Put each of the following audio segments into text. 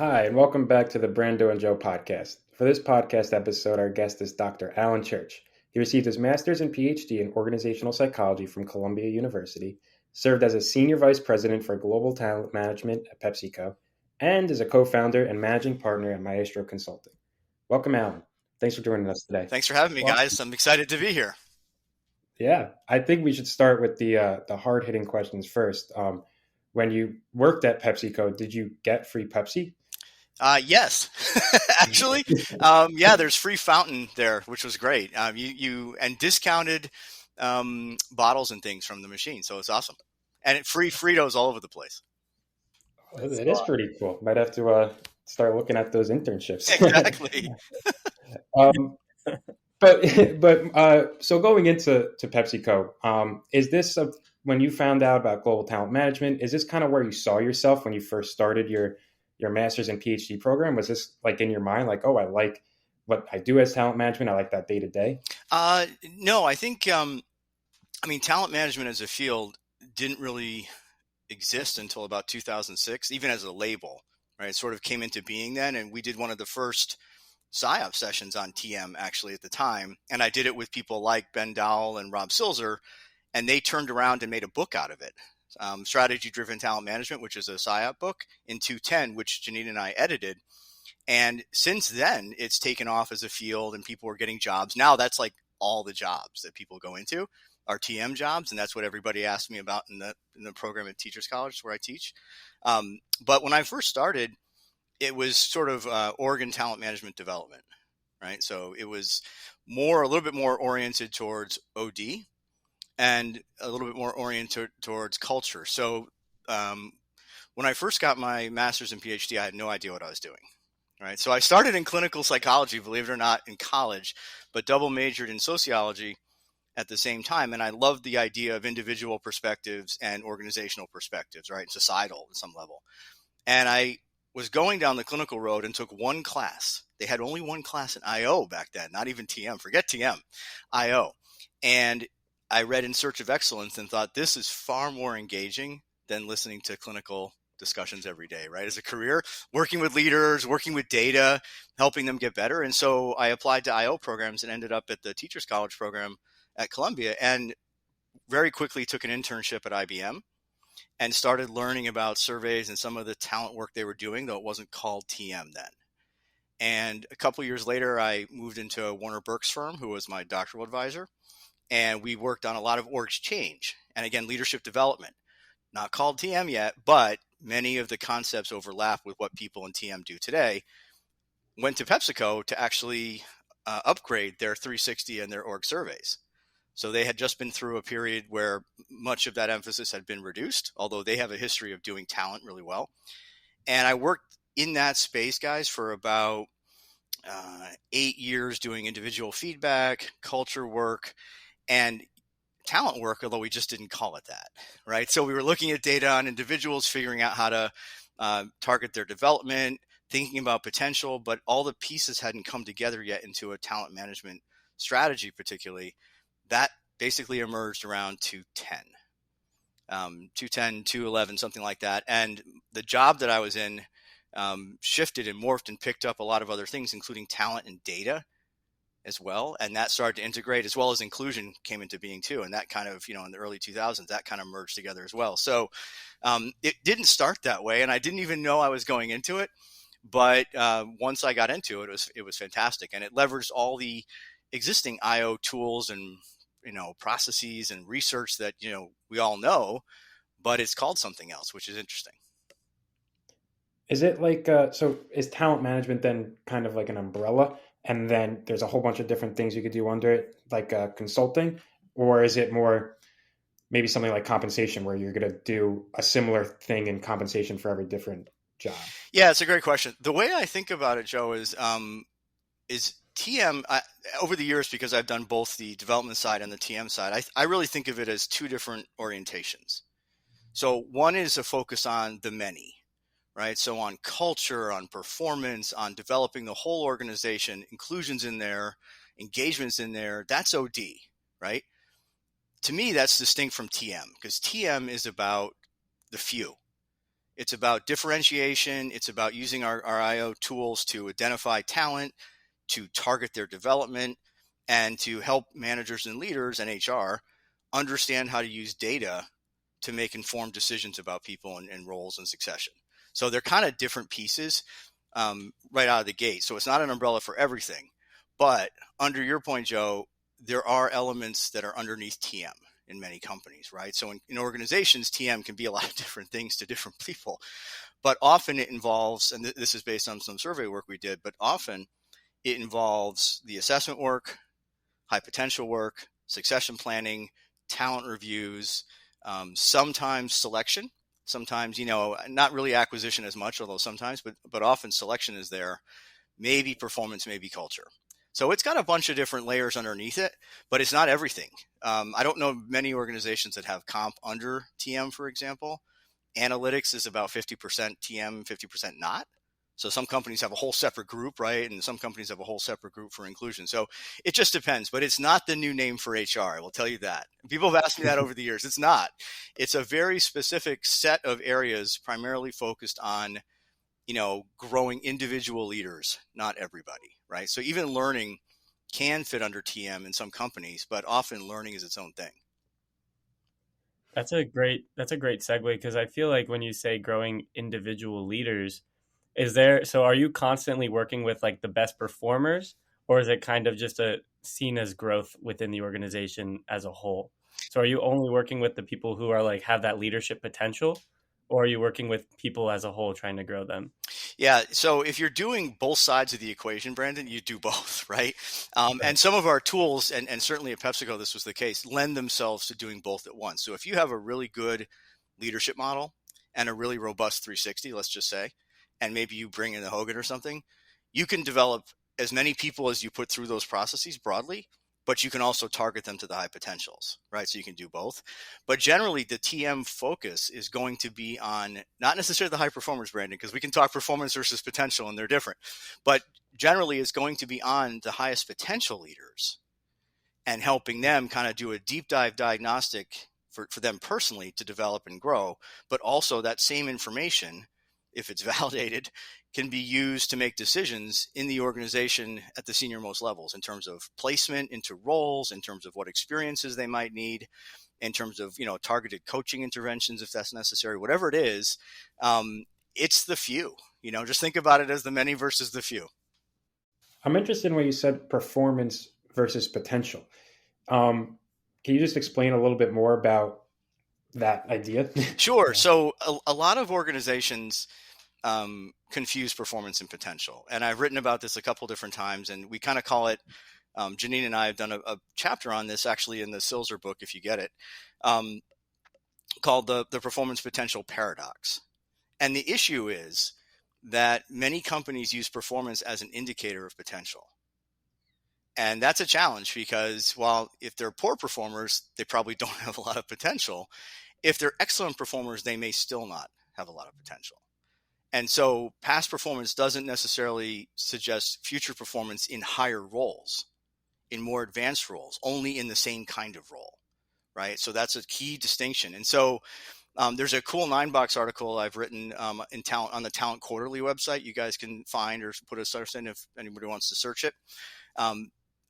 Hi, and welcome back to the Brando and Joe podcast. For this podcast episode, our guest is Dr. Allan Church. He received his Masters and Ph.D. in Organizational Psychology from Columbia University, served as a Senior Vice President for Global Talent Management at PepsiCo, and is a co-founder and managing partner at Maestro Consulting. Welcome, Allan. Thanks for joining us today. Thanks for having me, guys. I'm excited to be here. Yeah, I think we should start with the hard-hitting questions first. When you worked at PepsiCo, did you get free Pepsi? Yes, actually, there's free fountain there, which was great. You discounted bottles and things from the machine, so it's awesome. And free Fritos all over the place. It is pretty cool. Might have to start looking at those internships. Exactly. So going into PepsiCo, is this when you found out about global talent management? Is this kind of where you saw yourself when you first started your Masters and PhD program? Was this like in your mind, like, oh, I like what I do as talent management. I like that day to day. No, I think, talent management as a field didn't really exist until about 2006, even as a label, right? It sort of came into being then. And we did one of the first PSYOP sessions on TM actually at the time. And I did it with people like Ben Dowell and Rob Silzer, and they turned around and made a book out of it. Strategy-Driven Talent Management, which is a PSYOP book in 2010, which Janine and I edited. And since then, it's taken off as a field and people are getting jobs. Now that's like all the jobs that people go into are TM jobs. And that's what everybody asked me about in the program at Teachers College where I teach. But when I first started, it was sort of Oregon Talent Management Development, right? So it was a little bit more oriented towards OD and a little bit more oriented towards culture. So when I first got my Master's and PhD, I had no idea what I was doing, right? So I started in clinical psychology, believe it or not, in college, but double majored in sociology at the same time. And I loved the idea of individual perspectives and organizational perspectives, right? Societal at some level. And I was going down the clinical road and took one class. They had only one class in IO back then, not even TM, forget TM, IO. And I read In Search of Excellence and thought this is far more engaging than listening to clinical discussions every day, right? As a career, working with leaders, working with data, helping them get better. And so I applied to IO programs and ended up at the Teachers College program at Columbia and very quickly took an internship at IBM and started learning about surveys and some of the talent work they were doing, though it wasn't called TM then. And a couple of years later, I moved into Warner Burke's firm, who was my doctoral advisor. And we worked on a lot of org change and again, leadership development, not called TM yet, but many of the concepts overlap with what people in TM do today. Went to PepsiCo to actually upgrade their 360 and their org surveys. So they had just been through a period where much of that emphasis had been reduced, although they have a history of doing talent really well. And I worked in that space, guys, for about 8 years doing individual feedback, culture work, and talent work, although we just didn't call it that, right? So we were looking at data on individuals, figuring out how to target their development, thinking about potential, but all the pieces hadn't come together yet into a talent management strategy, particularly. That basically emerged around 2010, 2011, something like that. And the job that I was in shifted and morphed and picked up a lot of other things, including talent and data as well. And that started to integrate, as well as inclusion came into being too. And that kind of, in the early 2000s, that kind of merged together as well. So it didn't start that way. And I didn't even know I was going into it. But once I got into it, it was fantastic. And it leveraged all the existing IO tools and, processes and research that, we all know, but it's called something else, which is interesting. Is it like, so is talent management then kind of like an umbrella? And then there's a whole bunch of different things you could do under it, like consulting? Or is it more maybe something like compensation where you're going to do a similar thing in compensation for every different job? Yeah, it's a great question. The way I think about it, Joe, is TM, over the years, because I've done both the development side and the TM side, I really think of it as two different orientations. So one is a focus on the many, right? So on culture, on performance, on developing the whole organization, inclusions in there, engagements in there, that's OD, right? To me, that's distinct from TM because TM is about the few. It's about differentiation. It's about using our IO tools to identify talent, to target their development, and to help managers and leaders and HR understand how to use data to make informed decisions about people and roles and succession. So they're kind of different pieces right out of the gate. So it's not an umbrella for everything. But under your point, Joe, there are elements that are underneath TM in many companies, right? So in organizations, TM can be a lot of different things to different people. But often it involves, and this is based on some survey work we did, but often it involves the assessment work, high potential work, succession planning, talent reviews, sometimes selection, sometimes, not really acquisition as much, although sometimes, but often selection is there, maybe performance, maybe culture. So it's got a bunch of different layers underneath it, but it's not everything. I don't know many organizations that have comp under TM, for example. Analytics is about 50% TM, 50% not. So some companies have a whole separate group, right? And some companies have a whole separate group for inclusion. So it just depends, but it's not the new name for HR. I will tell you that. People have asked me that over the years. It's not. It's a very specific set of areas primarily focused on, growing individual leaders, not everybody, right? So even learning can fit under TM in some companies, but often learning is its own thing. That's a great segue, because I feel like when you say growing individual leaders, are you constantly working with like the best performers, or is it kind of just seen as growth within the organization as a whole? So are you only working with the people who are like have that leadership potential, or are you working with people as a whole trying to grow them? Yeah. So if you're doing both sides of the equation, Brandon, you do both, right? And some of our tools, and certainly at PepsiCo, this was the case, lend themselves to doing both at once. So if you have a really good leadership model and a really robust 360, let's just say, and maybe you bring in the Hogan or something, you can develop as many people as you put through those processes broadly, but you can also target them to the high potentials, right? So you can do both. But generally, the TM focus is going to be on not necessarily the high performers, Brandon, because we can talk performance versus potential and they're different. But generally, it's going to be on the highest potential leaders and helping them kind of do a deep dive diagnostic for them personally to develop and grow. But also that same information, if it's validated, can be used to make decisions in the organization at the senior most levels in terms of placement into roles, in terms of what experiences they might need, in terms of, targeted coaching interventions, if that's necessary, whatever it is. It's the few, just think about it as the many versus the few. I'm interested in what you said, performance versus potential. Can you just explain a little bit more about that idea? Sure. Yeah. So a lot of organizations confuse performance and potential. And I've written about this a couple different times, and we kind of call it, Janine and I have done a chapter on this actually in the Silzer book, if you get it, called the performance potential paradox. And the issue is that many companies use performance as an indicator of potential. And that's a challenge because while if they're poor performers, they probably don't have a lot of potential. If they're excellent performers, they may still not have a lot of potential. And so past performance doesn't necessarily suggest future performance in higher roles, in more advanced roles, only in the same kind of role, right? So that's a key distinction. And so there's a cool 9box article I've written in Talent on the Talent Quarterly website. You guys can find or put a source in if anybody wants to search it,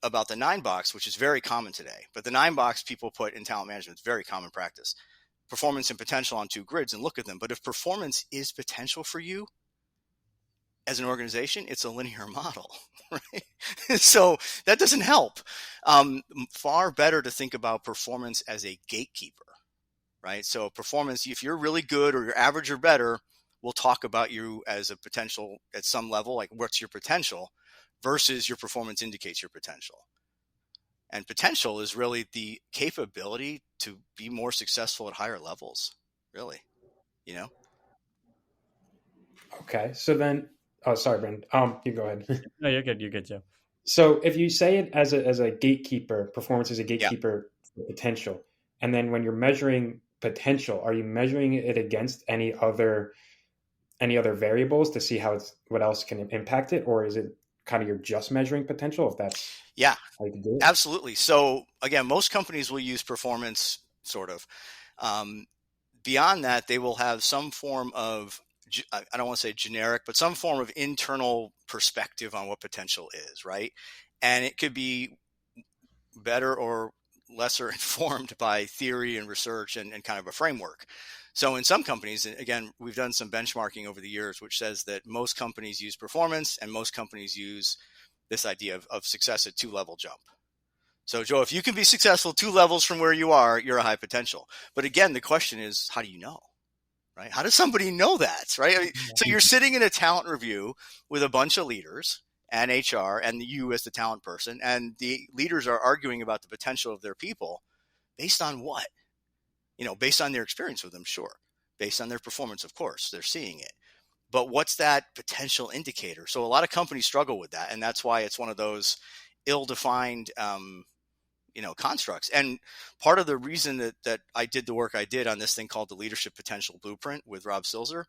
about the 9box, which is very common today. But the 9box people put in talent management is very common practice. Performance and potential on 2 grids and look at them. But if performance is potential for you as an organization, it's a linear model, right? So that doesn't help. Far better to think about performance as a gatekeeper, right? So performance, if you're really good or you're average or better, we'll talk about you as a potential at some level, like what's your potential versus your performance indicates your potential. And potential is really the capability to be more successful at higher levels, really, Okay. So then, oh, sorry, Brandon. You go ahead. No, you're good. You're good, Joe. So if you say it as a gatekeeper, performance is a Yeah. gatekeeper for potential, and then when you're measuring potential, are you measuring it against any other variables to see what else can impact it, or is it kind of you're just measuring potential? If that's Yeah, how you can do it. absolutely. So again, most companies will use performance sort of. beyond that, they will have some form of, I don't want to say generic, but some form of internal perspective on what potential is, right? And it could be better or lesser informed by theory and research and kind of a framework. So in some companies, again, we've done some benchmarking over the years, which says that most companies use performance and most companies use this idea of success at 2-level jump. So Joe, if you can be successful 2 levels from where you are, you're a high potential. But again, the question is, how do you know? Right? How does somebody know that? Right? I mean, so you're sitting in a talent review with a bunch of leaders and HR and you as the talent person, and the leaders are arguing about the potential of their people based on what? Based on their experience with them, sure. Based on their performance, of course, they're seeing it. But what's that potential indicator? So a lot of companies struggle with that, and that's why it's one of those ill-defined constructs. And part of the reason that I did the work I did on this thing called the Leadership Potential Blueprint with Rob Silzer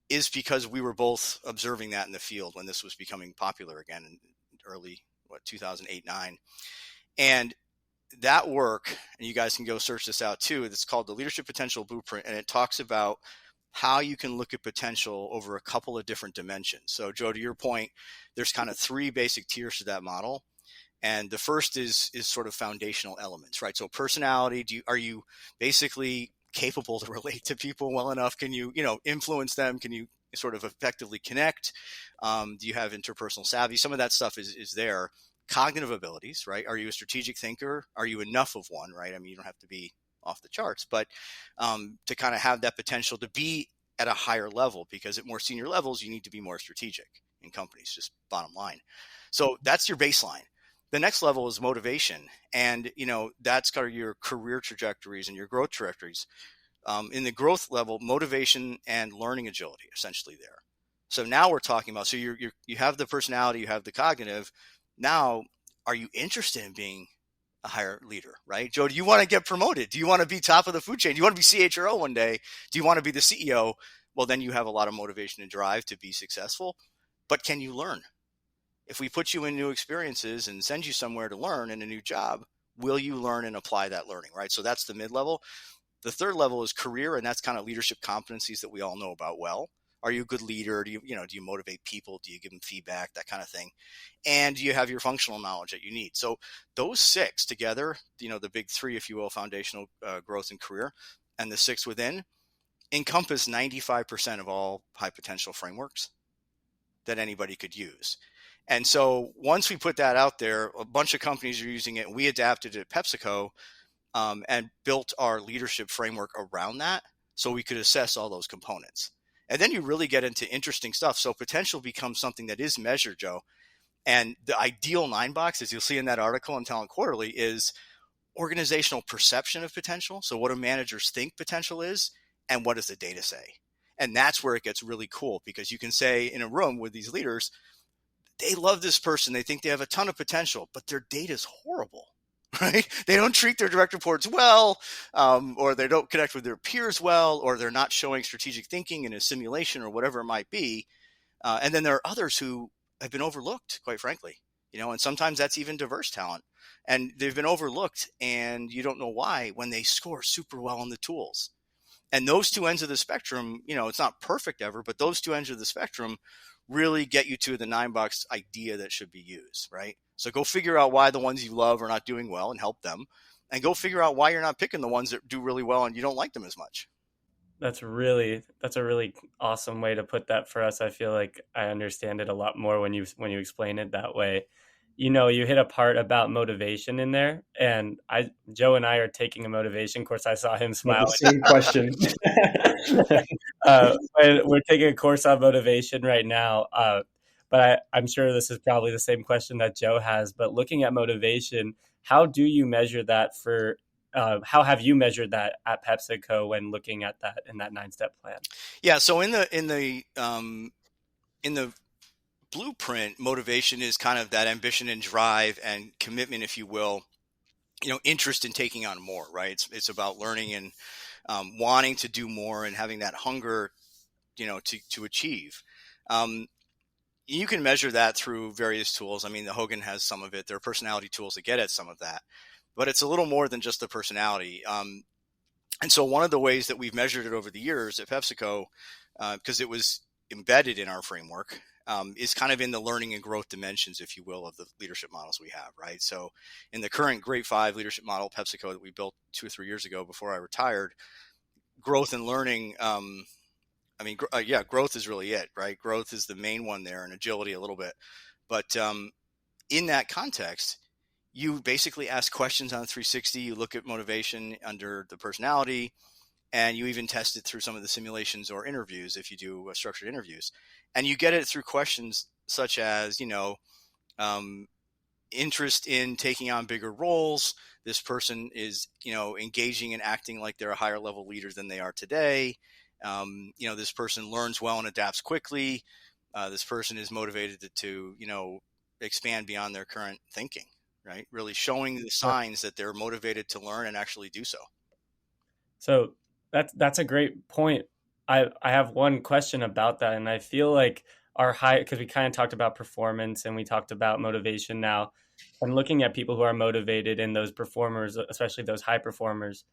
is because we were both observing that in the field when this was becoming popular again in early 2008-9. And that work, and you guys can go search this out too, it's called the Leadership Potential Blueprint, and it talks about how you can look at potential over a couple of different dimensions. So Joe, to your point, there's kind of 3 basic tiers to that model. And the first is sort of foundational elements, right? So personality, are you basically capable to relate to people well enough? Can you, influence them? Can you sort of effectively connect? Do you have interpersonal savvy? Some of that stuff is there. Cognitive abilities, right? Are you a strategic thinker? Are you enough of one, right? I mean, you don't have to be off the charts, but to kind of have that potential to be at a higher level, because at more senior levels, you need to be more strategic in companies, just bottom line. So that's your baseline. The next level is motivation. And, that's kind of your career trajectories and your growth trajectories. In the growth level, motivation and learning agility, essentially there. So now we're talking about, so you have the personality, you have the cognitive. Now, are you interested in being a higher leader, right? Joe, do you want to get promoted? Do you want to be top of the food chain? Do you want to be CHRO one day? Do you want to be the CEO? Well, then you have a lot of motivation and drive to be successful. But can you learn? If we put you in new experiences and send you somewhere to learn in a new job, will you learn and apply that learning, right? So that's the mid-level. The third level is career, and that's kind of leadership competencies that we all know about well. Are you a good leader? Do you motivate people? Do you give them feedback? That kind of thing. And do you have your functional knowledge that you need? So those 6 together, the big 3, if you will, foundational growth and career, and the 6 within, encompass 95% of all high potential frameworks that anybody could use. And so once we put that out there, a bunch of companies are using it, and we adapted it at PepsiCo and built our leadership framework around that so we could assess all those components. And then you really get into interesting stuff. So potential becomes something that is measured, Joe. And the ideal 9 box, as you'll see in that article in Talent Quarterly, is organizational perception of potential. So what do managers think potential is, and what does the data say? And that's where it gets really cool, because you can say in a room with these leaders, they love this person. They think they have a ton of potential, but their data is horrible, right? They don't treat their direct reports well, or they don't connect with their peers well, or they're not showing strategic thinking in a simulation or whatever it might be. And then there are others who have been overlooked, quite frankly, and sometimes that's even diverse talent. And they've been overlooked, and you don't know why, when they score super well on the tools. And those 2 ends of the spectrum, it's not perfect ever, but those 2 ends of the spectrum really get you to the 9 box idea that should be used, right? So go figure out why the ones you love are not doing well and help them, and go figure out why you're not picking the ones that do really well and you don't like them as much. That's a really awesome way to put that for us. I feel like I understand it a lot more when you explain it that way. You hit a part about motivation in there, and Joe and I are taking a motivation course. I saw him smile. The same question. We're taking a course on motivation right now, but I'm sure this is probably the same question that Joe has. But looking at motivation, how do you measure that how have you measured that at PepsiCo when looking at that in that 9-step plan? Yeah. So in the blueprint, motivation is kind of that ambition and drive and commitment, if you will, interest in taking on more, right? It's about learning and wanting to do more and having that hunger, to achieve. You can measure that through various tools. I mean, the Hogan has some of it. There are personality tools that get at some of that, but it's a little more than just the personality. And so one of the ways that we've measured it over the years at PepsiCo, because it was embedded in our framework, is kind of in the learning and growth dimensions, if you will, of the leadership models we have, right? So in the current Grade 5 leadership model, PepsiCo, that we built 2 or 3 years ago before I retired, growth and learning, growth is really it, right? Growth is the main one there, and agility a little bit. But in that context, you basically ask questions on 360. You look at motivation under the personality, and you even test it through some of the simulations or interviews if you do structured interviews. And you get it through questions such as, interest in taking on bigger roles. This person is, engaging and acting like they're a higher level leader than they are today. This person learns well and adapts quickly. This person is motivated to expand beyond their current thinking, right? Really showing the signs that they're motivated to learn and actually do so. So that's a great point. I have one question about that, and I feel like because we kind of talked about performance and we talked about motivation now, and looking at people who are motivated and those performers, especially those high performers,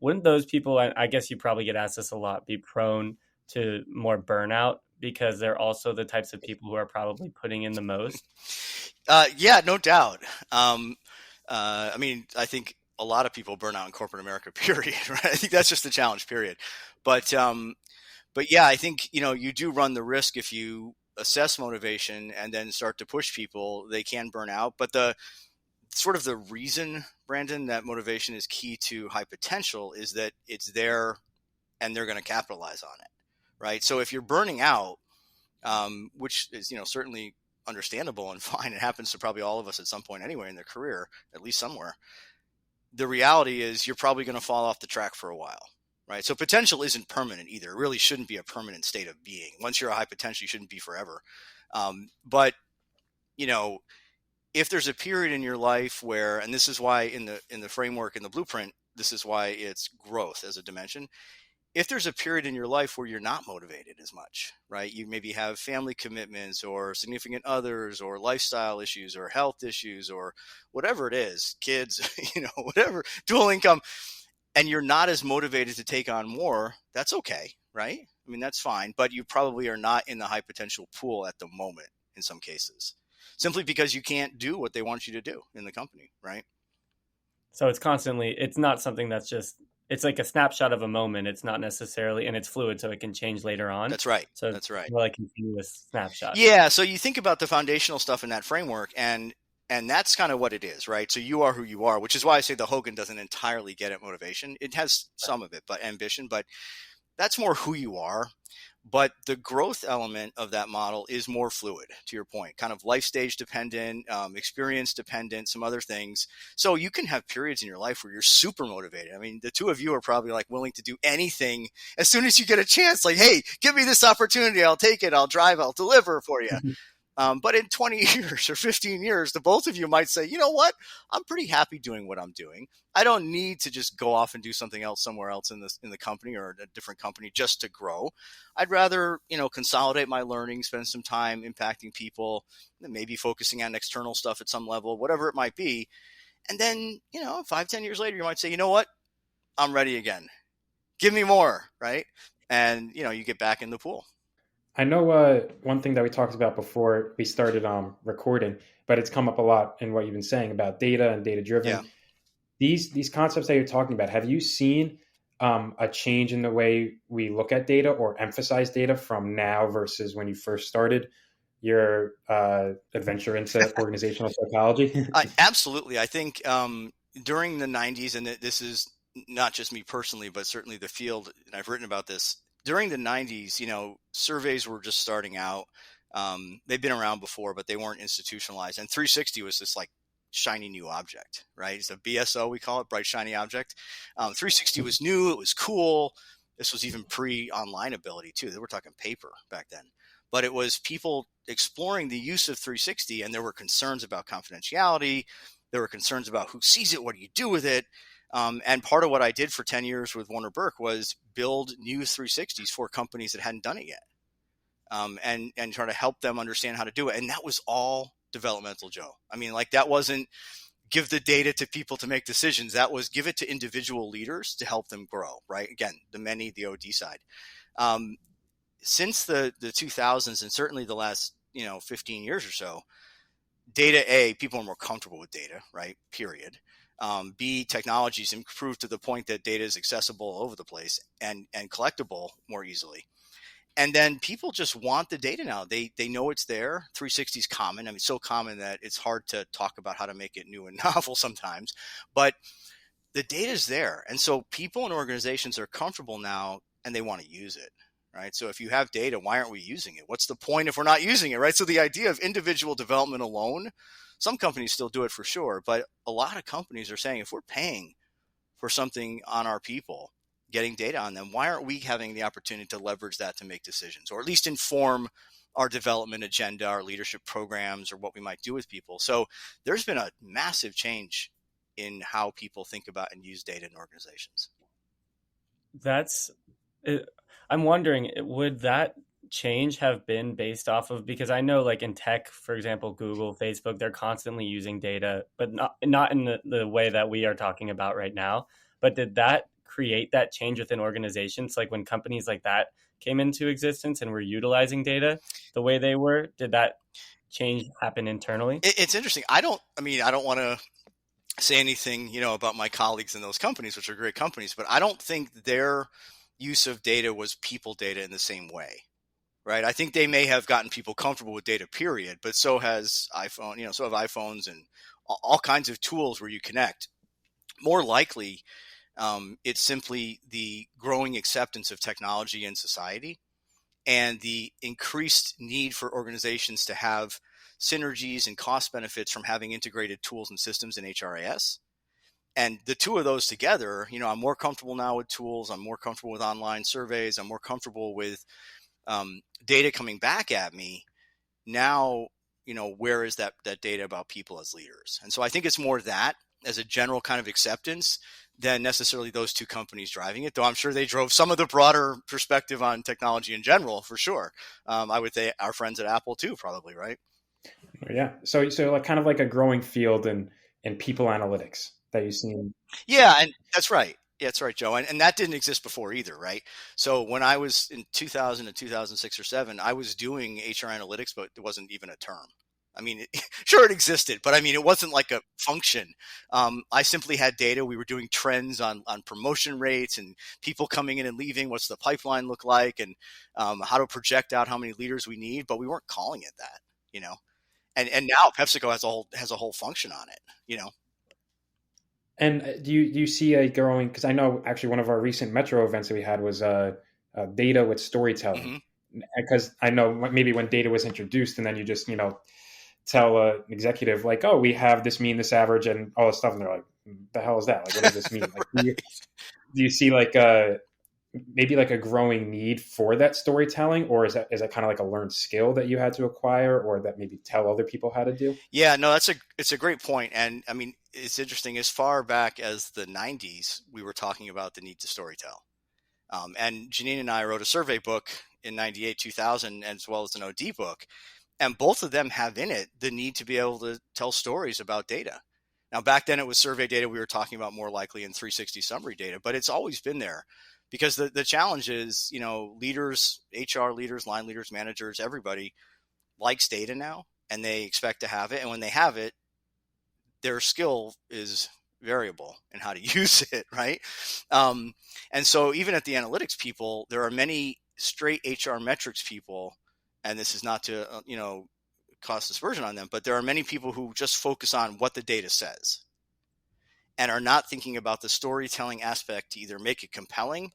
wouldn't those people, I guess you probably get asked this a lot, be prone to more burnout because they're also the types of people who are probably putting in the most? Yeah, no doubt. I think a lot of people burn out in corporate America, period. Right? I think that's just the challenge, period. But yeah, I think, you do run the risk if you assess motivation and then start to push people, they can burn out. But the reason, Brandon, that motivation is key to high potential is that it's there and they're going to capitalize on it. Right. So if you're burning out, which is, certainly understandable and fine, it happens to probably all of us at some point anyway in their career, at least somewhere. The reality is you're probably going to fall off the track for a while. Right. So potential isn't permanent either. It really shouldn't be a permanent state of being. Once you're a high potential, you shouldn't be forever. But, if there's a period in your life where, and this is why in the framework, in the blueprint, this is why it's growth as a dimension. If there's a period in your life where you're not motivated as much, right? You maybe have family commitments or significant others or lifestyle issues or health issues or whatever it is, kids, whatever, dual income, and you're not as motivated to take on more, that's okay, right? I mean, that's fine, but you probably are not in the high potential pool at the moment in some cases, simply because you can't do what they want you to do in the company, right? So it's not something that's just, it's like a snapshot of a moment. It's not necessarily, and it's fluid, so it can change later on. That's right. So that's right. Like continuous snapshot. Yeah. So you think about the foundational stuff in that framework, and that's kind of what it is, right? So you are who you are, which is why I say the Hogan doesn't entirely get at motivation. It has some of it, but ambition, but that's more who you are. But the growth element of that model is more fluid, to your point, kind of life stage dependent, experience dependent, some other things. So you can have periods in your life where you're super motivated. I mean, the two of you are probably like willing to do anything as soon as you get a chance, like, hey, give me this opportunity. I'll take it. I'll drive. I'll deliver for you. But in 20 years or 15 years, the both of you might say, you know what? I'm pretty happy doing what I'm doing. I don't need to just go off and do something else somewhere else in the company or a different company just to grow. I'd rather, consolidate my learning, spend some time impacting people, maybe focusing on external stuff at some level, whatever it might be. And then, 5-10 years later, you might say, you know what? I'm ready again. Give me more, right? And, you get back in the pool. I know one thing that we talked about before we started recording, but it's come up a lot in what you've been saying about data and data-driven. Yeah. These concepts that you're talking about, have you seen a change in the way we look at data or emphasize data from now versus when you first started your adventure into organizational psychology? Absolutely. I think during the 90s, and this is not just me personally, but certainly the field, and I've written about this, during the 90s, surveys were just starting out. They've been around before, but they weren't institutionalized. And 360 was this like shiny new object, right? It's a BSO, we call it, bright shiny object. 360 was new. It was cool. This was even pre-online ability too. They were talking paper back then. But it was people exploring the use of 360, and there were concerns about confidentiality. There were concerns about who sees it, what do you do with it? And part of what I did for 10 years with Warner Burke was build new 360s for companies that hadn't done it yet, and try to help them understand how to do it. And that was all developmental, Joe. I mean, like, that wasn't give the data to people to make decisions. That was give it to individual leaders to help them grow, right? Again, the OD side. Since the 2000s, and certainly the last 15 years or so, data, people are more comfortable with data, right? Period. B, technology's improved to the point that data is accessible all over the place and collectible more easily. And then people just want the data now. They know it's there. 360 is common. I mean, so common that it's hard to talk about how to make it new and novel sometimes. But the data is there. And so people and organizations are comfortable now and they want to use it, right? So if you have data, why aren't we using it? What's the point if we're not using it, right? So the idea of individual development alone, some companies still do it for sure. But a lot of companies are saying if we're paying for something on our people, getting data on them, why aren't we having the opportunity to leverage that to make decisions, or at least inform our development agenda, our leadership programs, or what we might do with people? So there's been a massive change in how people think about and use data in organizations. I'm wondering, would that change have been based off of, because I know like in tech, for example, Google, Facebook, they're constantly using data, but not in the way that we are talking about right now. But did that create that change within organizations? Like when companies like that came into existence and were utilizing data the way they were, did that change happen internally? It's interesting. I don't want to say anything, about my colleagues in those companies, which are great companies, but I don't think their use of data was people data in the same way, right? I think they may have gotten people comfortable with data, period, but so has iPhone, so have iPhones and all kinds of tools where you connect. More likely, it's simply the growing acceptance of technology in society and the increased need for organizations to have synergies and cost benefits from having integrated tools and systems in HRIS. And the two of those together, I'm more comfortable now with tools. I'm more comfortable with online surveys. I'm more comfortable with data coming back at me. Now, where is that data about people as leaders? And so I think it's more that as a general kind of acceptance than necessarily those two companies driving it, though I'm sure they drove some of the broader perspective on technology in general, for sure. I would say our friends at Apple too, probably, right? Yeah. So like kind of like a growing field in people analytics that you see. Yeah, and that's right. Yeah, that's right, Joe. And that didn't exist before either, right? So when I was in 2000 to 2006 or 7, I was doing HR analytics, but it wasn't even a term. I mean, sure, it existed, but I mean, it wasn't like a function. I simply had data. We were doing trends on promotion rates and people coming in and leaving. What's the pipeline look like, and how to project out how many leaders we need. But we weren't calling it that, And now PepsiCo has a whole function on it, And do you see a growing? Because I know actually one of our recent Metro events that we had was data with storytelling. Because I know maybe when data was introduced, and then you just tell an executive like, oh, we have this mean, this average, and all this stuff, and they're like, the hell is that? Like, what does this mean? Like, do you see like maybe like a growing need for that storytelling, or is that kind of like a learned skill that you had to acquire, or that maybe tell other people how to do? Yeah, no, it's a great point. And I mean, it's interesting. As far back as the 90s, we were talking about the need to storytell. And Janine and I wrote a survey book in 98, 2000, as well as an OD book. And both of them have in it the need to be able to tell stories about data. Now, back then it was survey data we were talking about more likely in 360 summary data, but it's always been there because the challenge is, leaders, HR leaders, line leaders, managers, everybody likes data now and they expect to have it. And when they have it, their skill is variable in how to use it, right? And so even at the analytics people, there are many straight HR metrics people, and this is not to, cause dispersion on them, but there are many people who just focus on what the data says and are not thinking about the storytelling aspect to either make it compelling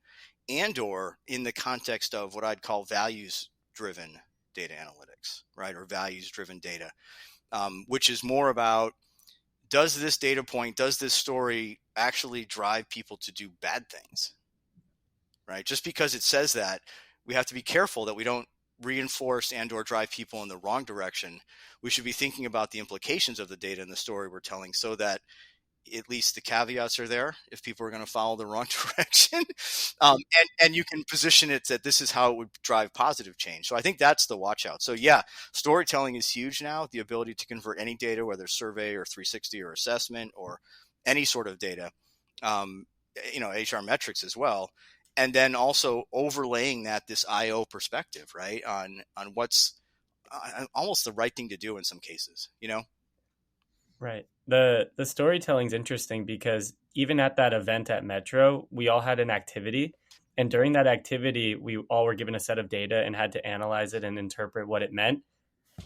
and or in the context of what I'd call values-driven data analytics, right? Or values-driven data, which is more about, does this data point, does this story actually drive people to do bad things, right? Just because it says that, we have to be careful that we don't reinforce and or drive people in the wrong direction. We should be thinking about the implications of the data and the story we're telling so that at least the caveats are there if people are going to follow the wrong direction. And you can position it that this is how it would drive positive change. So I think that's the watch out. So yeah, storytelling is huge now. The ability to convert any data, whether survey or 360 or assessment or any sort of data, HR metrics as well. And then also overlaying that, this IO perspective, right? On what's almost the right thing to do in some cases, Right. The storytelling is interesting because even at that event at Metro, we all had an activity. And during that activity, we all were given a set of data and had to analyze it and interpret what it meant.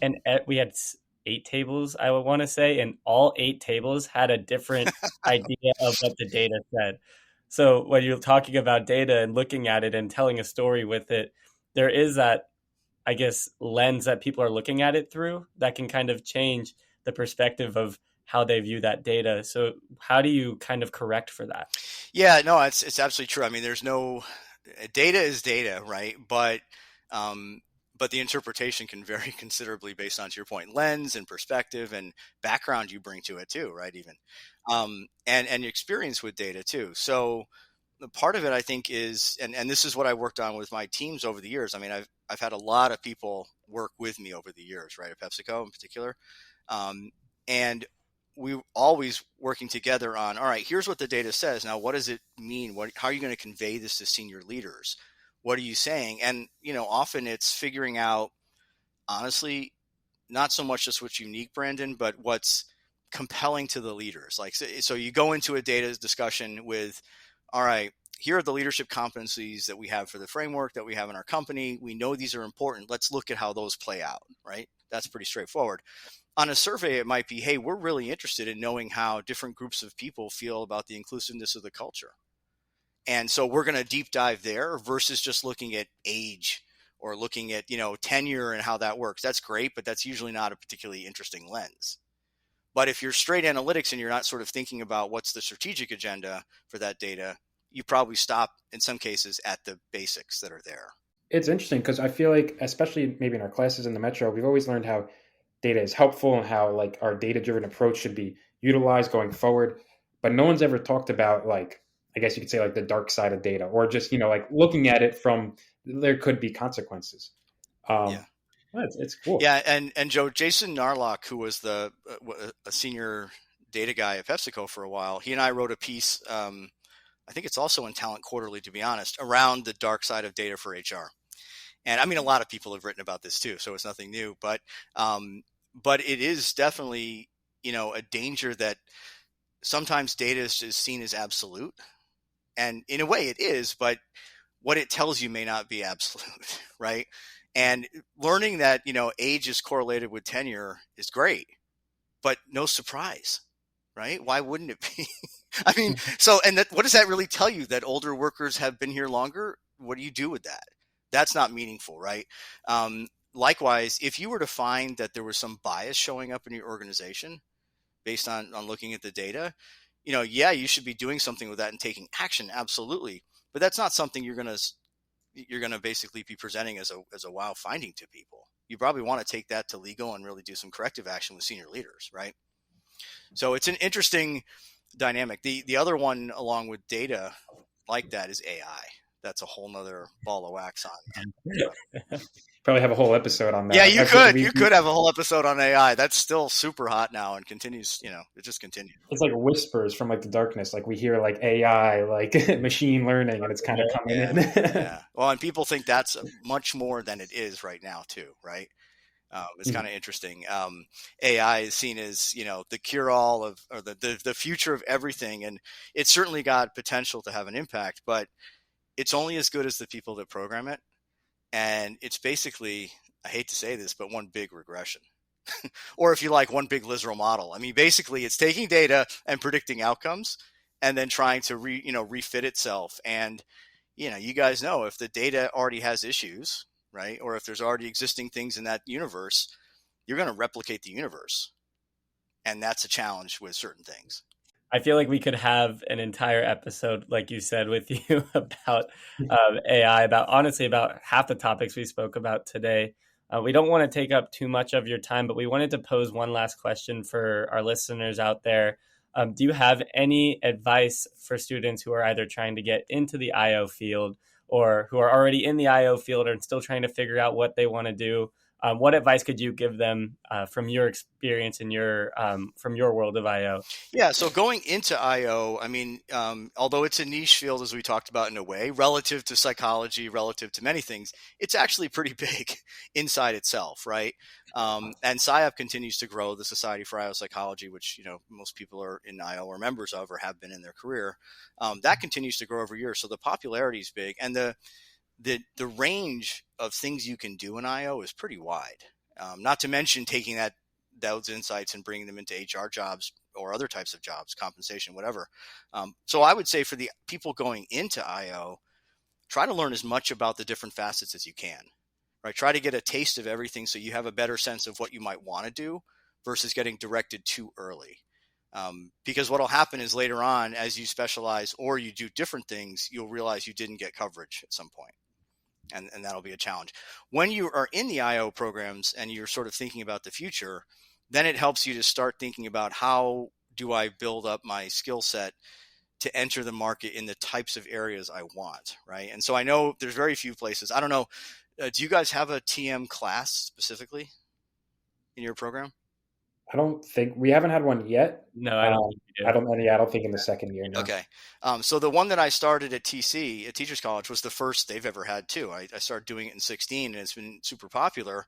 And we had 8 tables, I would want to say, and all 8 tables had a different idea of what the data said. So when you're talking about data and looking at it and telling a story with it, there is that, I guess, lens that people are looking at it through that can kind of change the perspective of how they view that data. So how do you kind of correct for that? Yeah, no, it's absolutely true. I mean, there's no data is data, right? But the interpretation can vary considerably based on, to your point, lens and perspective and background you bring to it too, right? Even and experience with data too. So the part of it, I think, is, and this is what I worked on with my teams over the years. I mean, I've had a lot of people work with me over the years, right? At PepsiCo in particular, and we always working together on, all right, here's what the data says. Now, what does it mean? How are you going to convey this to senior leaders? What are you saying? And, often it's figuring out, honestly, not so much just what's unique, Brandon, but what's compelling to the leaders. Like, so you go into a data discussion with, all right, here are the leadership competencies that we have for the framework that we have in our company. We know these are important. Let's look at how those play out, right? That's pretty straightforward. On a survey, it might be, hey, we're really interested in knowing how different groups of people feel about the inclusiveness of the culture. And so we're going to deep dive there versus just looking at age or looking at, tenure and how that works. That's great, but that's usually not a particularly interesting lens. But if you're straight analytics and you're not sort of thinking about what's the strategic agenda for that data, you probably stop in some cases at the basics that are there. It's interesting because I feel like, especially maybe in our classes in the Metro, we've always learned how data is helpful and how like our data-driven approach should be utilized going forward. But no one's ever talked about, like, I guess you could say, like the dark side of data, or just, like looking at it from, there could be consequences. Yeah. It's cool. Yeah. And Joe, Jason Narlock, who was a senior data guy at PepsiCo for a while, he and I wrote a piece, I think it's also in Talent Quarterly, to be honest, around the dark side of data for HR. And I mean, a lot of people have written about this too, so it's nothing new, but it is definitely, a danger that sometimes data is seen as absolute. And in a way it is, but what it tells you may not be absolute, right? And learning that, age is correlated with tenure is great, but no surprise, right? Why wouldn't it be? I mean, what does that really tell you? That older workers have been here longer? What do you do with that? That's not meaningful, right? Likewise, if you were to find that there was some bias showing up in your organization based on looking at the data, you should be doing something with that and taking action, absolutely. But that's not something you're gonna basically be presenting as a wow finding to people. You probably want to take that to legal and really do some corrective action with senior leaders, right? So it's an interesting dynamic. The other one along with data like that is AI. That's a whole nother ball of wax on. Probably have a whole episode on that. Yeah, you could have a whole episode on AI. That's still super hot now and continues, it just continues. It's like whispers from like the darkness. Like we hear like AI, like machine learning, and it's kind of coming in. Yeah. Well, and people think that's much more than it is right now too, right? It's kind of interesting. AI is seen as, the cure-all or the future of everything. And it's certainly got potential to have an impact, but it's only as good as the people that program it. And it's basically, I hate to say this, but one big regression. Or if you like, one big Lizero model. I mean, basically it's taking data and predicting outcomes and then trying to refit itself. And, you guys know if the data already has issues, right? Or if there's already existing things in that universe, you're going to replicate the universe. And that's a challenge with certain things. I feel like we could have an entire episode, like you said, with you about AI, about half the topics we spoke about today. We don't want to take up too much of your time, but we wanted to pose one last question for our listeners out there. Do you have any advice for students who are either trying to get into the IO field or who are already in the IO field and still trying to figure out what they want to do? What advice could you give them from your experience and from your world of IO? Yeah, so going into IO, I mean, although it's a niche field, as we talked about in a way, relative to psychology, relative to many things, it's actually pretty big inside itself, right? And SIOP continues to grow, the Society for IO Psychology, which most people are in IO or members of or have been in their career. That continues to grow every year, so the popularity is big, and the range of things you can do in IO is pretty wide. Not to mention taking those insights and bringing them into HR jobs or other types of jobs, compensation, whatever. So I would say for the people going into IO, try to learn as much about the different facets as you can, right? Try to get a taste of everything so you have a better sense of what you might want to do versus getting directed too early. Because what will happen is later on, as you specialize or you do different things, you'll realize you didn't get coverage at some point. And that'll be a challenge. When you are in the IO programs and you're sort of thinking about the future, then it helps you to start thinking about how do I build up my skill set to enter the market in the types of areas I want, right? And so I know there's very few places. I don't know. Do you guys have a TM class specifically in your program? I don't think we haven't had one yet. No, I don't think we do. I don't think in the second year. No. Okay. So the one that I started at TC, at Teachers College, was the first they've ever had too. I started doing it in 2016 and it's been super popular.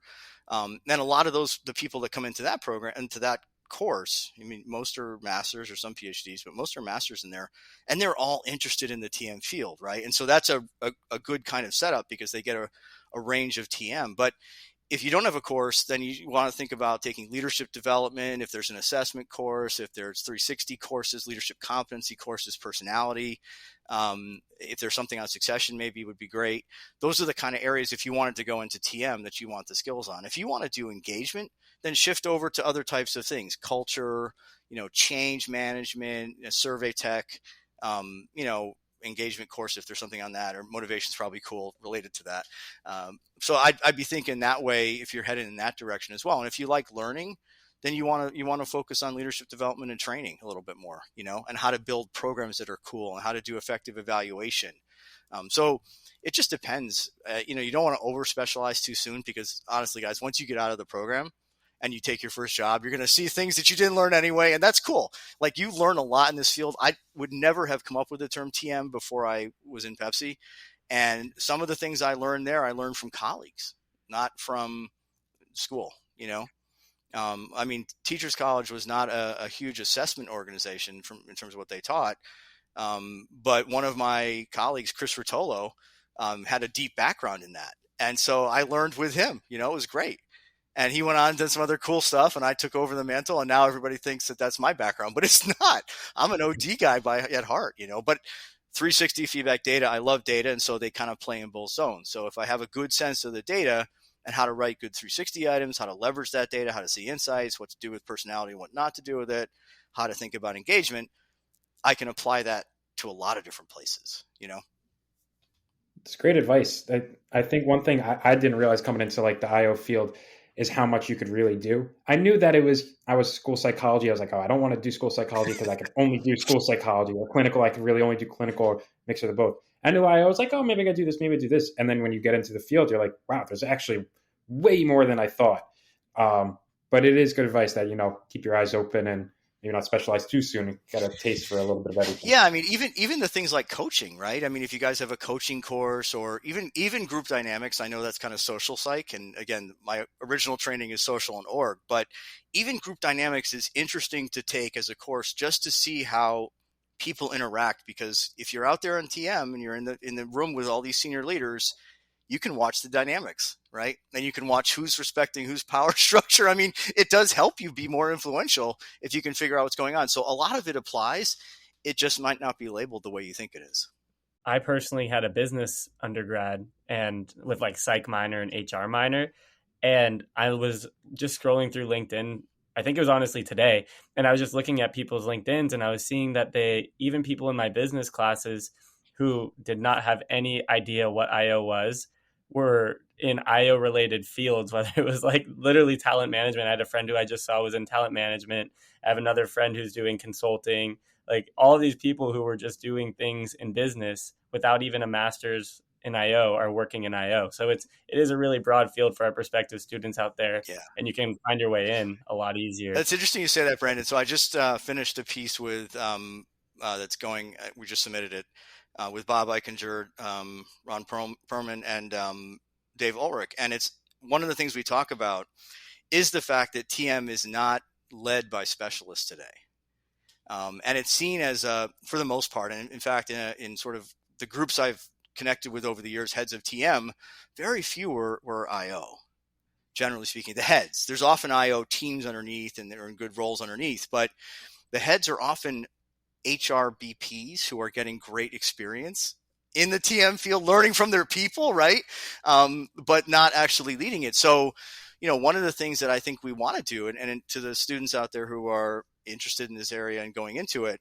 And a lot of the people that come into that program, into that course, I mean, most are masters or some PhDs, but most are masters in there, and they're all interested in the TM field, right? And so that's a good kind of setup because they get a range of TM. But if you don't have a course, then you want to think about taking leadership development. If there's an assessment course, if there's 360 courses, leadership competency courses, personality, if there's something on succession, maybe would be great. Those are the kind of areas, if you wanted to go into TM, that you want the skills on. If you want to do engagement, then shift over to other types of things, culture, change management, survey tech, engagement course, if there's something on that, or motivation is probably cool related to that. So I'd be thinking that way if you're headed in that direction as well. And if you like learning, then you want to focus on leadership development and training a little bit more, and how to build programs that are cool and how to do effective evaluation. So it just depends. You don't want to over specialize too soon because honestly, guys, once you get out of the program and you take your first job, you're going to see things that you didn't learn anyway. And that's cool. Like, you learn a lot in this field. I would never have come up with the term TM before I was in Pepsi. And some of the things I learned there, I learned from colleagues, not from school, I mean, Teachers College was not a huge assessment organization in terms of what they taught. But one of my colleagues, Chris Rotolo, had a deep background in that. And so I learned with him, it was great. And he went on and did some other cool stuff, and I took over the mantle, and now everybody thinks that that's my background, but it's not. I'm an OD guy at heart, but 360 feedback data, I love data, and so they kind of play in both zones. So if I have a good sense of the data and how to write good 360 items, how to leverage that data, how to see insights, what to do with personality and what not to do with it, how to think about engagement, I can apply that to a lot of different places, It's great advice. I think one thing I didn't realize coming into like the IO field is how much you could really do. I knew that I was school psychology. I was like, I don't want to do school psychology because I could only do school psychology, or clinical. I could really only do clinical, or mix of the both. I knew I was like, maybe I could do this, maybe I do this. And then when you get into the field, you're like, wow, there's actually way more than I thought. But it is good advice that, keep your eyes open and you're not specialized too soon. You got a taste for a little bit of everything. Yeah, I mean, even the things like coaching, right? I mean, if you guys have a coaching course, or even group dynamics, I know that's kind of social psych. And again, my original training is social and org, but even group dynamics is interesting to take as a course just to see how people interact. Because if you're out there on TM and you're in the room with all these senior leaders, you can watch the dynamics, right? And you can watch who's respecting whose power structure. I mean, it does help you be more influential if you can figure out what's going on. So a lot of it applies. It just might not be labeled the way you think it is. I personally had a business undergrad and with like psych minor and HR minor. And I was just scrolling through LinkedIn. I think it was honestly today. And I was just looking at people's LinkedIns, and I was seeing that even people in my business classes who did not have any idea what IO was, were in IO related fields, whether it was like literally talent management. I had a friend who I just saw was in talent management. I have another friend who's doing consulting, like all these people who were just doing things in business without even a master's in IO are working in IO. So it is a really broad field for our prospective students out there, Yeah. and you can find your way in a lot easier. That's interesting you say that, Brandon. So I just finished a piece with that's going. We just submitted it with Bob Eichinger, Ron Perlman, and Dave Ulrich. And it's one of the things we talk about is the fact that TM is not led by specialists today, and it's seen as for the most part, and in fact, in sort of the groups I've connected with over the years, heads of TM, very few were IO. Generally speaking, the heads. There's often IO teams underneath, and they're in good roles underneath, but the heads are often HR BPs who are getting great experience in the TM field, learning from their people, right? But not actually leading it. So, one of the things that I think we want to do, and to the students out there who are interested in this area and going into it,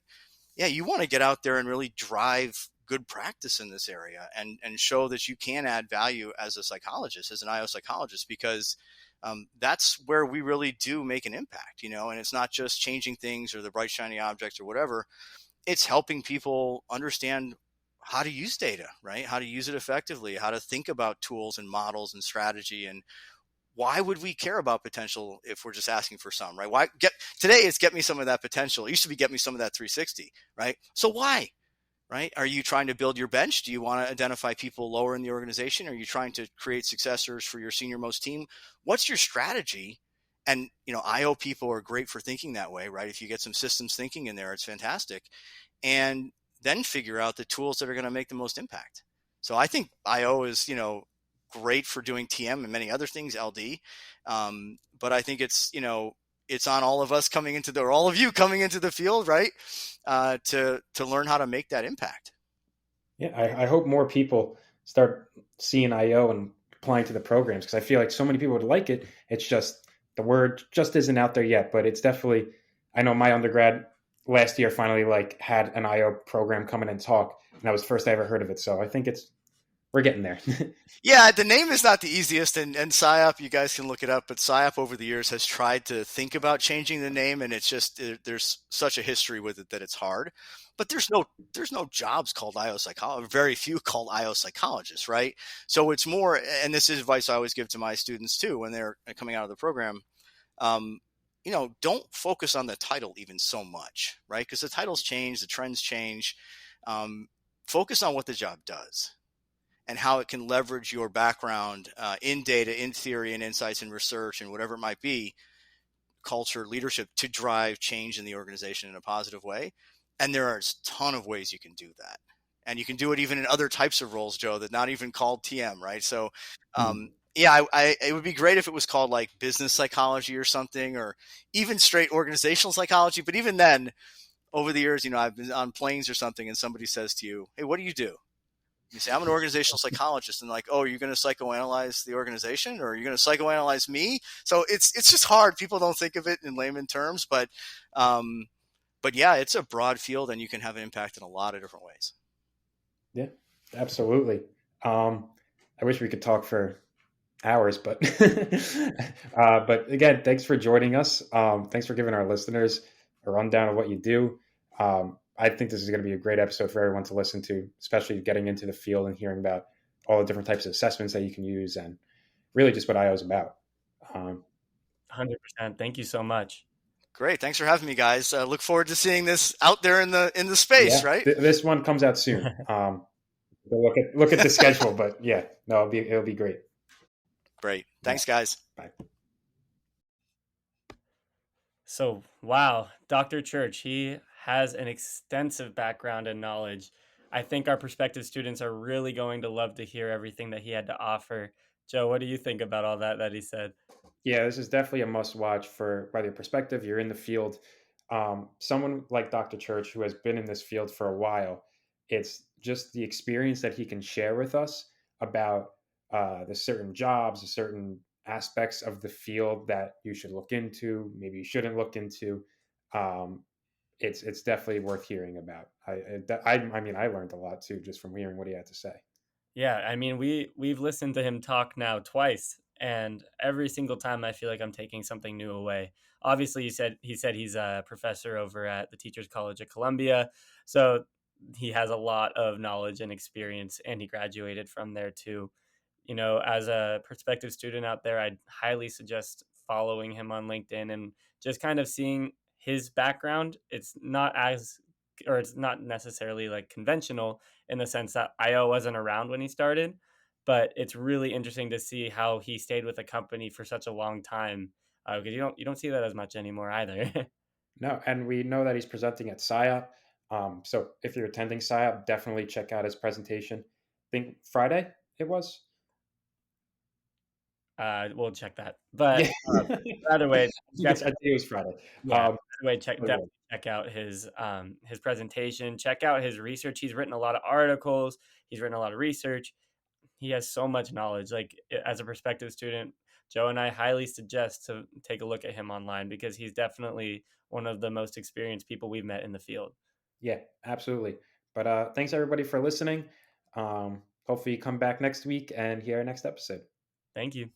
yeah, you want to get out there and really drive good practice in this area and show that you can add value as a psychologist, as an IO psychologist, because that's where we really do make an impact, and it's not just changing things or the bright, shiny objects or whatever. It's helping people understand how to use data, right? How to use it effectively, how to think about tools and models and strategy. And why would we care about potential if we're just asking for some, right? Today it's get me some of that potential. It used to be get me some of that 360, right? So why? Right? Are you trying to build your bench? Do you want to identify people lower in the organization? Are you trying to create successors for your senior most team? What's your strategy? And, IO people are great for thinking that way, right? If you get some systems thinking in there, it's fantastic. And then figure out the tools that are going to make the most impact. So I think IO is, great for doing TM and many other things, LD. But I think it's, it's on all of us or all of you coming into the field, right? To learn how to make that impact. Yeah, I hope more people start seeing IO and applying to the programs, because I feel like so many people would like it. It's just the word just isn't out there yet, but it's definitely, I know my undergrad last year finally had an IO program come in and talk, and that was the first I ever heard of it. So I think we're getting there. Yeah, the name is not the easiest, and SIOP, you guys can look it up, but SIOP over the years has tried to think about changing the name, and it's just, there's such a history with it that it's hard. But there's no jobs called IO psychologist, very few called IO psychologists, right? So it's more, and this is advice I always give to my students too when they're coming out of the program, don't focus on the title even so much, right? Because the titles change, the trends change. Focus on what the job does and how it can leverage your background in data, in theory, and insights and research and whatever it might be, culture, leadership, to drive change in the organization in a positive way. And there are a ton of ways you can do that. And you can do it even in other types of roles, Joe, that not even called TM, right? So, yeah, it would be great if it was called like business psychology or something, or even straight organizational psychology. But even then, over the years, I've been on planes or something and somebody says to you, hey, what do you do? You say, I'm an organizational psychologist, and like, oh, you're going to psychoanalyze the organization, or are you going to psychoanalyze me? So it's just hard. People don't think of it in layman terms, but yeah, it's a broad field, and you can have an impact in a lot of different ways. Yeah, absolutely. I wish we could talk for hours, but but again, thanks for joining us. Thanks for giving our listeners a rundown of what you do. I think this is going to be a great episode for everyone to listen to, especially getting into the field and hearing about all the different types of assessments that you can use and really just what IO is about. 100%. Thank you so much. Great. Thanks for having me, guys. Look forward to seeing this out there in the space, right? This one comes out soon. Look at the schedule, but yeah, no, it'll be great. Great. Thanks, guys. Bye. So, wow, Dr. Church, he has an extensive background and knowledge. I think our prospective students are really going to love to hear everything that he had to offer. Joe, what do you think about all that he said? Yeah, this is definitely a must watch for whether your perspective, you're in the field. Someone like Dr. Church, who has been in this field for a while, it's just the experience that he can share with us about the certain jobs, the certain aspects of the field that you should look into, maybe you shouldn't look into. It's definitely worth hearing about. I mean, I learned a lot too just from hearing what he had to say. Yeah, I mean, we've listened to him talk now twice, and every single time I feel like I'm taking something new away. Obviously, he said he's a professor over at the Teachers College at Columbia, so he has a lot of knowledge and experience, and he graduated from there too. You know, as a prospective student out there, I'd highly suggest following him on LinkedIn and just kind of seeing his background. It's not necessarily like conventional in the sense that IO wasn't around when he started, but it's really interesting to see how he stayed with a company for such a long time, because you don't see that as much anymore either. No, and we know that he's presenting at SIOP. So if you're attending SIOP, definitely check out his presentation. I think Friday it was. We'll check that. But Yeah, either way, I think it was Friday. yeah. By the way, Oh, yeah. definitely check out his presentation. Check out his research. He's written a lot of articles. He's written a lot of research. He has so much knowledge. Like as a prospective student, Joe and I highly suggest to take a look at him online because he's definitely one of the most experienced people we've met in the field. Yeah, absolutely. But thanks everybody for listening. Hopefully you come back next week and hear our next episode. Thank you.